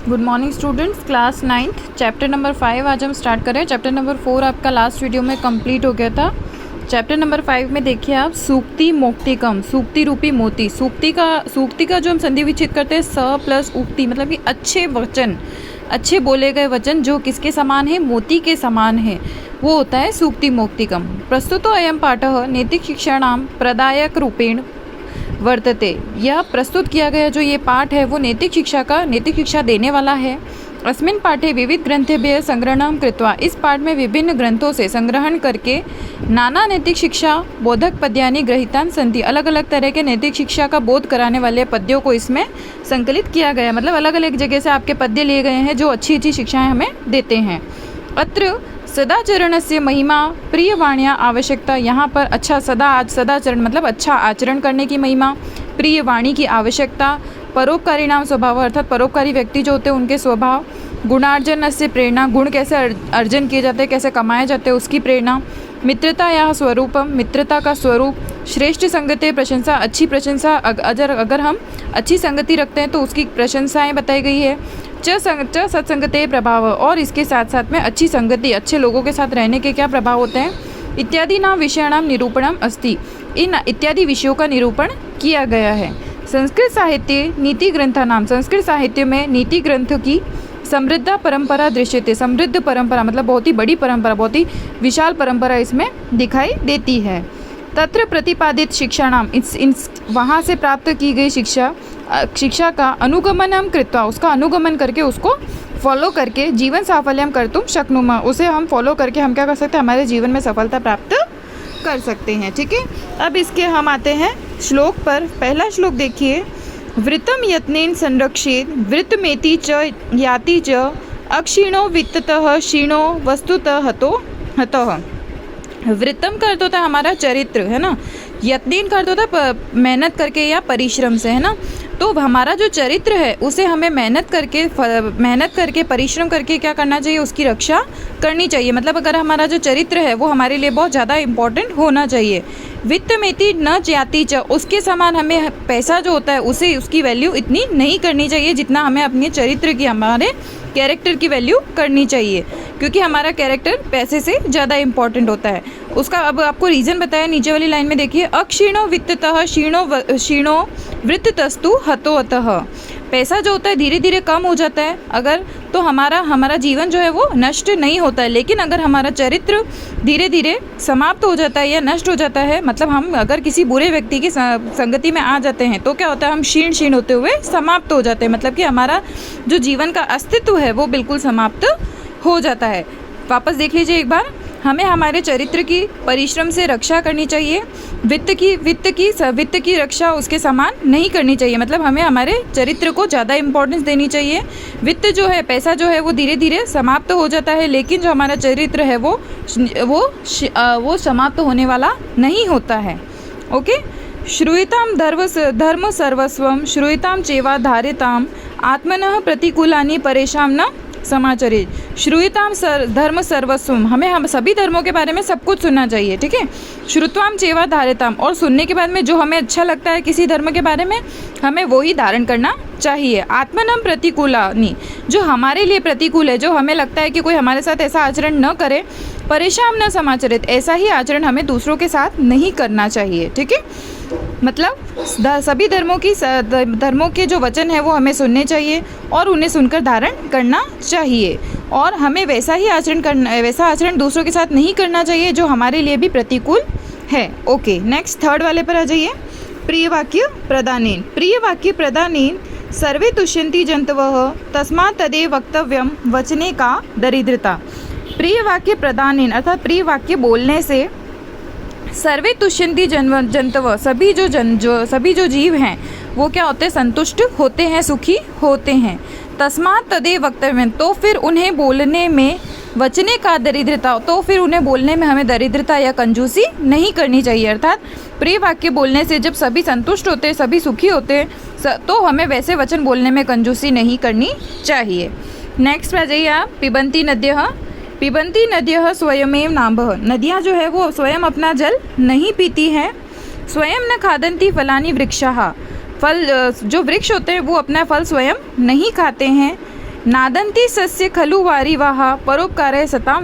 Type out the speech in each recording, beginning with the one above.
Good morning students, class 9th chapter number 5 आज हम start करें। चैप्टर नंबर 4 आपका लास्ट वीडियो में कंप्लीट हो गया था। चैप्टर नंबर 5 में देखिए आप सूक्ति मोक्तिकम, सूक्ति रूपी मोती। सूक्ति का जो हम संधि विच्छेद करते हैं स प्लस उक्ति, मतलब कि अच्छे वचन, अच्छे बोले गए वचन जो किसके समान है, मोती के समान है, वो होता है सूक्ति मोक्तिकम। प्रस्तुतो अयम पाठः नैतिक शिक्षाणाम प्रदायक रूपेण वर्तते। यह प्रस्तुत किया गया जो ये पाठ है वो नैतिक शिक्षा देने वाला है। अस्मिन् पाठे विविध ग्रंथेभ्यः संग्रहणं कृत्वा, इस पाठ में विभिन्न ग्रंथों से संग्रहण करके नाना नैतिक शिक्षा बोधक पद्यानि गृहीतानि सन्ति, अलग अलग तरह के नैतिक शिक्षा का बोध कराने वाले पद्यों को इसमें संकलित किया गया। मतलब अलग अलग जगह से आपके पद्य लिए गए हैं जो अच्छी अच्छी शिक्षाएं हमें देते हैं। अत्र सदाचरणस्य महिमा प्रियवाण्या आवश्यकता, यहाँ पर अच्छा सदाचरण मतलब अच्छा आचरण करने की महिमा, प्रियवाणी की आवश्यकता, परोपकारिणाम स्वभाव अर्थात परोपकारी व्यक्ति जो होते हैं उनके स्वभाव, गुणार्जन से प्रेरणा, गुण कैसे अर्जन किए जाते हैं, कैसे कमाए जाते हैं उसकी प्रेरणा, मित्रता या स्वरूपम, मित्रता का स्वरूप, श्रेष्ठ संगति प्रशंसा, अच्छी प्रशंसा, अगर हम अच्छी संगति रखते हैं तो उसकी प्रशंसाएं बताई गई है। च सत्संगते प्रभाव, और इसके साथ साथ में अच्छी संगति, अच्छे लोगों के साथ रहने के क्या प्रभाव होते हैं, इत्यादि नाम विषयाणाम निरूपणम अस्ति, इन इत्यादि विषयों का निरूपण किया गया है। संस्कृत साहित्य नीति ग्रंथा नाम, संस्कृत साहित्य में नीति ग्रंथ की समृद्ध परंपरा दृश्यते, समृद्ध परंपरा मतलब बहुत ही बड़ी परंपरा, बहुत ही विशाल परंपरा इसमें दिखाई देती है। तत्र प्रतिपादित शिक्षाणाम, वहाँ से प्राप्त की गई शिक्षा का अनुगमनम कृत्वा, उसका अनुगमन करके उसको फॉलो करके जीवन साफल्यम कर्तुम शक्नुमः, उसे हम फॉलो करके हम क्या कर सकते हैं, हमारे जीवन में सफलता प्राप्त कर सकते हैं। ठीक है, अब इसके हम आते हैं श्लोक पर। पहला श्लोक देखिए, वृत्तम यत्नेन संरक्षेत वृत्तमेति च याति च अक्षीणो वित्ततः क्षीणो वस्तुतः हतः। वृत्तम का अर्थ होता है हमारा चरित्र, है ना। यत्नेन का अर्थ होता है मेहनत करके या परिश्रम से, है ना। तो हमारा जो चरित्र है उसे हमें मेहनत करके परिश्रम करके क्या करना चाहिए, उसकी रक्षा करनी चाहिए। मतलब अगर हमारा जो चरित्र है वो हमारे लिए बहुत ज़्यादा इम्पोर्टेंट होना चाहिए। वित्तमेति न ज्याति च, उसके समान हमें पैसा जो होता है उसे उसकी वैल्यू इतनी नहीं करनी चाहिए जितना हमें अपने चरित्र की, हमारे कैरेक्टर की वैल्यू करनी चाहिए, क्योंकि हमारा कैरेक्टर पैसे से ज़्यादा इम्पॉर्टेंट होता है। उसका अब आपको रीज़न बताया नीचे वाली लाइन में देखिए, अक्षीणो वित्ततः क्षीणो वृत्तस्तु हतोऽतः। पैसा जो होता है धीरे धीरे कम हो जाता है अगर, तो हमारा जीवन जो है वो नष्ट नहीं होता है। लेकिन अगर हमारा चरित्र धीरे धीरे समाप्त हो जाता है या नष्ट हो जाता है, मतलब हम अगर किसी बुरे व्यक्ति की संगति में आ जाते हैं तो क्या होता है, हम क्षीण होते हुए समाप्त हो जाते हैं। मतलब कि हमारा जो जीवन का अस्तित्व है वो बिल्कुल समाप्त हो जाता है। वापस देख लीजिए एक बार, हमें हमारे चरित्र की परिश्रम से रक्षा करनी चाहिए। वित्त की रक्षा उसके समान नहीं करनी चाहिए, मतलब हमें हमारे चरित्र को ज़्यादा इम्पोर्टेंस देनी चाहिए। वित्त जो है, पैसा जो है वो धीरे धीरे समाप्त हो जाता है, लेकिन जो हमारा चरित्र है वो समाप्त होने वाला नहीं होता है। ओके, श्रूयताम धर्म सर्वस्वम श्रूयताम चेवा धारिताम आत्मनः प्रतिकूलानि परेशान न समाचरे। श्रूयताम धर्म सर्वस्वम, हमें हम सभी धर्मों के बारे में सब कुछ सुनना चाहिए। ठीक है, श्रुत्वाम चेवा धारिताम, और सुनने के बाद में जो हमें अच्छा लगता है किसी धर्म के बारे में हमें वो ही धारण करना चाहिए। आत्मनम प्रतिकूलानि, जो हमारे लिए प्रतिकूल है, जो हमें लगता है कि कोई हमारे साथ ऐसा आचरण न करे, परेशान न समाचरित, ऐसा ही आचरण हमें दूसरों के साथ नहीं करना चाहिए। ठीक है, मतलब सभी धर्मों के जो वचन है वो हमें सुनने चाहिए और उन्हें सुनकर धारण करना चाहिए, और हमें वैसा आचरण दूसरों के साथ नहीं करना चाहिए जो हमारे लिए भी प्रतिकूल है। ओके, नेक्स्ट थर्ड वाले पर आ जाइए। प्रिय वाक्य प्रदानेन सर्वे तुष्यन्ति जन्तवः तस्मात् तदेव वक्तव्यम वचने का दरिद्रता। प्रिय वाक्य प्रदानेन अर्थात प्रिय वाक्य बोलने से सर्वे तुष्यन्ति जंतव, सभी जो जीव हैं वो क्या होते हैं, संतुष्ट होते हैं, सुखी होते हैं। तस्मात् तदेव वक्तव्यम, तो फिर उन्हें बोलने में वचने का दरिद्रता, तो फिर उन्हें बोलने में हमें दरिद्रता या कंजूसी नहीं करनी चाहिए। अर्थात प्रिय वाक्य बोलने से जब सभी संतुष्ट होते हैं, सभी सुखी होते हैं, तो हमें वैसे वचन बोलने में कंजूसी नहीं करनी चाहिए। नेक्स्ट आ जाइए आप, पिबन्ति नद्यः स्वयमेव नाम्भः, नदियाँ जो है वो स्वयं अपना जल नहीं पीती हैं। स्वयं न खादन्ति फलानि वृक्षाः, फल जो वृक्ष होते हैं वो अपना फल स्वयं नहीं खाते हैं। नादंती सस्य खलु वारिवाह परोपकाराय सतां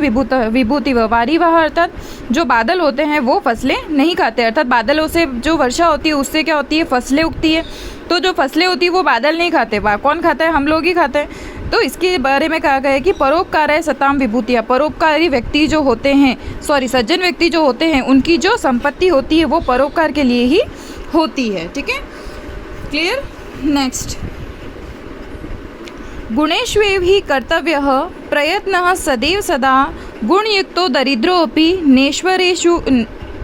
विभूतिव। वारिवाह अर्थात जो बादल होते हैं वो फसलें नहीं खाते, अर्थात बादलों से जो वर्षा होती है उससे क्या होती है, फसलें उगती है। तो जो फसलें होती है वो बादल नहीं खाते, कौन खाता है, हम लोग ही खाते हैं। तो इसके बारे में कहा गया है कि परोपकाराय सतां विभूतिया, परोपकारी व्यक्ति जो होते हैं, सज्जन व्यक्ति जो होते हैं, उनकी जो संपत्ति होती है वो परोपकार के लिए ही होती है। ठीक है, क्लियर। नेक्स्ट, गुणेष्वेव हि कर्तव्यः प्रयत्नः सदैव सदा गुणयुक्तो दरिद्रोऽपि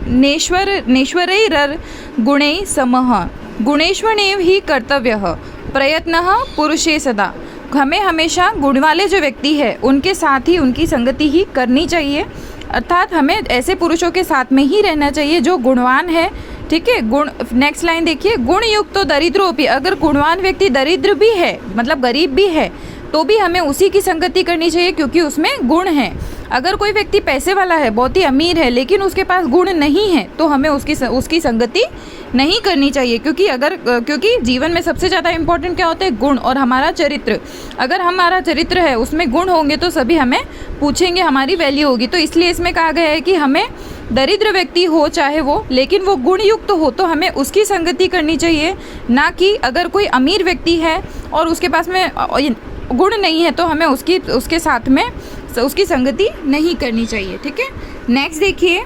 नेश्वरैरर गुणैः समः। गुणेष्वणेव ही कर्तव्यः प्रयत्नः पुरुषे सदा। हमें हमेशा गुण वाले जो व्यक्ति है उनके साथ ही उनकी संगति ही करनी चाहिए, अर्थात हमें ऐसे पुरुषों के साथ में ही रहना चाहिए जो गुणवान है। ठीक है, गुण। नेक्स्ट लाइन देखिए, गुण युक्त तो दरिद्रोपि, अगर गुणवान व्यक्ति दरिद्र भी है मतलब गरीब भी है तो भी हमें उसी की संगति करनी चाहिए क्योंकि उसमें गुण है। अगर कोई व्यक्ति पैसे वाला है, बहुत ही अमीर है, लेकिन उसके पास गुण नहीं है तो हमें उसकी संगति नहीं करनी चाहिए, क्योंकि जीवन में सबसे ज़्यादा इम्पोर्टेंट क्या होता है, गुण और हमारा चरित्र। अगर हमारा चरित्र है उसमें गुण होंगे तो सभी हमें पूछेंगे, हमारी वैल्यू होगी। तो इसलिए इसमें कहा गया है कि हमें दरिद्र व्यक्ति हो चाहे वो, लेकिन वो गुण युक्त हो तो हमें उसकी संगति करनी चाहिए, ना कि अगर कोई अमीर व्यक्ति है और उसके पास में गुण नहीं है तो हमें उसके साथ में उसकी संगति नहीं करनी चाहिए। ठीक है, नेक्स्ट देखिए,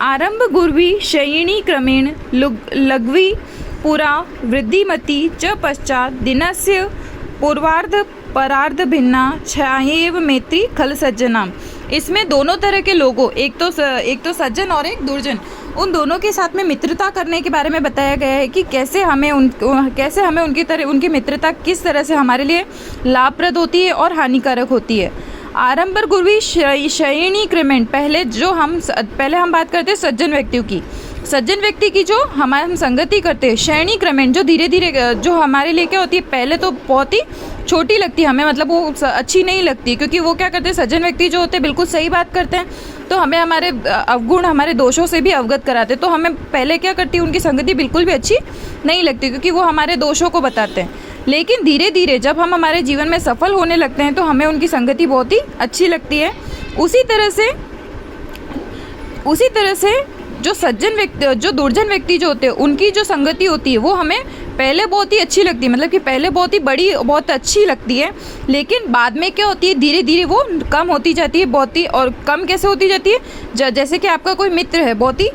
आरंभ गुर्वी शयिनी क्रमेण लघ्वी पुरा वृद्धिमती च पश्चात दिनस्य पूर्वार्ध परार्ध भिन्ना छायेव मैत्री खल सज्जनाम। इसमें दोनों तरह के लोगों, एक तो सज्जन और एक दुर्जन, उन दोनों के साथ में मित्रता करने के बारे में बताया गया है कि कैसे हमें उनकी मित्रता किस तरह से हमारे लिए लाभप्रद होती है और हानिकारक होती है। आरंभर गुर्वी शयिनी क्रमेण, पहले हम बात करते हैं सज्जन व्यक्तियों की। सज्जन व्यक्ति की जो हम संगति करते हैं, शयनी क्रमेण, जो धीरे धीरे जो हमारे लिए क्या होती है, पहले तो बहुत ही छोटी लगती है हमें, मतलब वो अच्छी नहीं लगती, क्योंकि वो क्या करते हैं, सज्जन व्यक्ति जो होते हैं बिल्कुल सही बात करते हैं, तो हमें हमारे अवगुण, हमारे दोषों से भी अवगत कराते हैं। तो हमें पहले क्या करती है, उनकी संगति बिल्कुल भी अच्छी नहीं लगती, क्योंकि वो हमारे दोषों को बताते हैं। लेकिन धीरे धीरे जब हम हमारे जीवन में सफल होने लगते हैं तो हमें उनकी संगति बहुत ही अच्छी लगती है। उसी तरह से जो दुर्जन व्यक्ति जो होते हैं उनकी जो संगति होती है वो हमें पहले बहुत ही अच्छी लगती है, मतलब कि पहले बहुत ही बड़ी, बहुत अच्छी लगती है, लेकिन बाद में क्या होती है, धीरे धीरे वो कम होती जाती है, बहुत ही। और कम कैसे होती जाती है, जैसे कि आपका कोई मित्र है, बहुत ही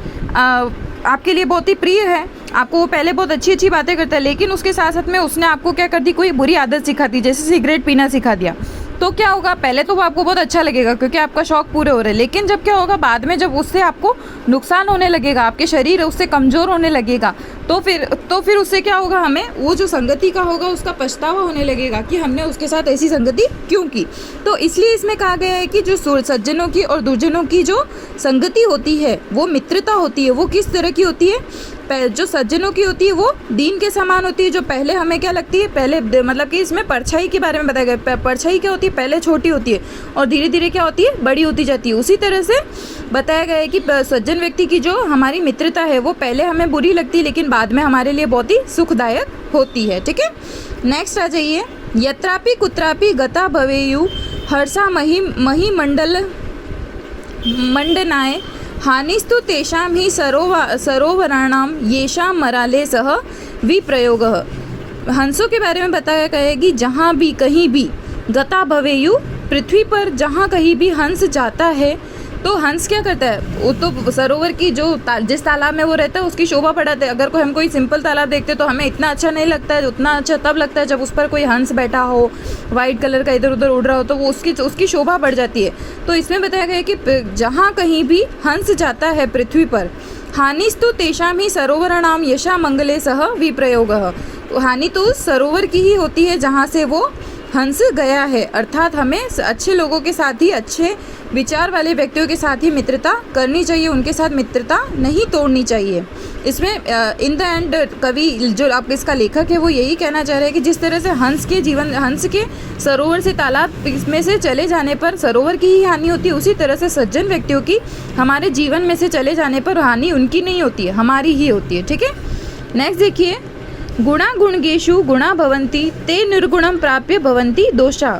आपके लिए बहुत ही प्रिय है, आपको वो पहले बहुत अच्छी अच्छी बातें करता है, लेकिन उसके साथ साथ में उसने आपको क्या कर दी, कोई बुरी आदत सिखा दी, जैसे सिगरेट पीना सिखा दिया। तो क्या होगा, पहले तो वो आपको बहुत अच्छा लगेगा क्योंकि आपका शौक पूरे हो रहे हैं, लेकिन जब क्या होगा, बाद में जब उससे आपको नुकसान होने लगेगा, आपके शरीर उससे कमज़ोर होने लगेगा, तो फिर उससे क्या होगा, हमें वो जो संगति का होगा उसका पछतावा होने लगेगा कि हमने उसके साथ ऐसी संगति क्यों की। तो इसलिए इसमें कहा गया है कि जो सज्जनों की और दुर्जनों की जो संगति होती है, वो मित्रता होती है, वो किस तरह की होती है। जो सज्जनों की होती है वो दीन के समान होती है, जो पहले हमें क्या लगती है, पहले मतलब कि इसमें परछाई के बारे में बताया गया, परछाई क्या होती है, पहले छोटी होती है और धीरे धीरे क्या होती है, बड़ी होती जाती है। उसी तरह से बताया गया है कि सज्जन व्यक्ति की जो हमारी मित्रता है वो पहले हमें बुरी लगती है, लेकिन बाद में हमारे लिए बहुत ही सुखदायक होती है। ठीक है, नेक्स्ट आ जाइए, यत्रापि कुत्रापि गता भवेयु हर्षा मही मंडनाय हानिस्तु तेषां ही सरोवराणां येषां मराले सह विप्रयोगः। हंसों के बारे में बताया गया है कि जहाँ भी कहीं भी गता भवेयु, पृथ्वी पर जहाँ कहीं भी हंस जाता है तो हंस क्या करता है, वो तो सरोवर की जिस तालाब में वो रहता है उसकी शोभा बढ़ाते हैं। अगर हम कोई सिंपल तालाब देखते तो हमें इतना अच्छा नहीं लगता है, उतना अच्छा तब लगता है जब उस पर कोई हंस बैठा हो, वाइट कलर का इधर उधर उड़ रहा हो, तो वो उसकी शोभा बढ़ जाती है। तो इसमें बताया गया है कि जहाँ कहीं भी हंस जाता है पृथ्वी पर, हानिस्तु तेषां ही सरोवराणाम यशा मंगले सह विप्रयोगः। हानि तो सरोवर की ही होती है जहाँ से वो हंस गया है, अर्थात हमें अच्छे लोगों के साथ ही, अच्छे विचार वाले व्यक्तियों के साथ ही मित्रता करनी चाहिए, उनके साथ मित्रता नहीं तोड़नी चाहिए। इसमें इन द एंड कवि जो आप इसका लेखक है वो यही कहना चाह रहे हैं कि जिस तरह से हंस के सरोवर से तालाब में से चले जाने पर सरोवर की ही हानि होती है, उसी तरह से सज्जन व्यक्तियों की हमारे जीवन में से चले जाने पर हानि उनकी नहीं होती है, हमारी ही होती है। ठीक है, नेक्स्ट देखिए, गुणा गुणगेषु गुणा भवन्ति ते निर्गुणम प्राप्य भवन्ति दोषा।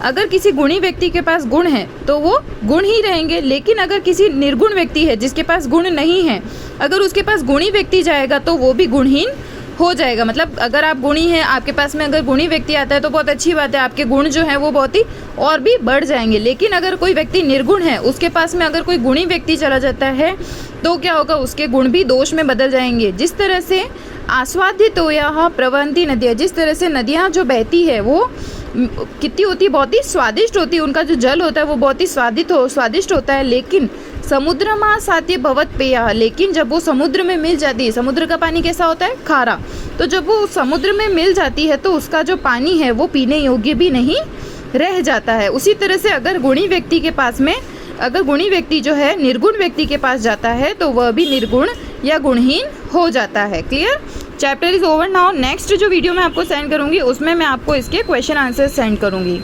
अगर किसी गुणी व्यक्ति के पास गुण है तो वो गुण ही रहेंगे, लेकिन अगर किसी निर्गुण व्यक्ति है जिसके पास गुण नहीं है, अगर उसके पास गुणी व्यक्ति जाएगा तो वो भी गुणहीन हो जाएगा। मतलब अगर आप गुणी हैं, आपके पास में अगर गुणी व्यक्ति आता है तो बहुत अच्छी बात है, आपके गुण जो हैं वो बहुत ही और भी बढ़ जाएंगे। लेकिन अगर कोई व्यक्ति निर्गुण है, उसके पास में अगर कोई गुणी व्यक्ति चला जाता है तो क्या होगा, उसके गुण भी दोष में बदल जाएंगे। जिस तरह से आस्वादितोयाः प्रवहन्ति नद्यः, जिस तरह से नदियाँ जो बहती है वो कितनी होती है, बहुत ही स्वादिष्ट होती है, उनका जो जल होता है वो बहुत ही स्वादिष्ट होता है। लेकिन समुद्रमा सात्य भवत पेयः, लेकिन जब वो समुद्र में मिल जाती है, समुद्र का पानी कैसा होता है, खारा, तो जब वो समुद्र में मिल जाती है तो उसका जो पानी है वो पीने योग्य भी नहीं रह जाता है। उसी तरह से अगर गुणी व्यक्ति के पास में, अगर गुणी व्यक्ति जो है निर्गुण व्यक्ति के पास जाता है तो वह भी निर्गुण या गुणहीन हो जाता है। Clear? Chapter is over now. Next जो वीडियो मैं आपको सेंड करूंगी उसमें मैं आपको इसके क्वेश्चन आंसर सेंड करूंगी।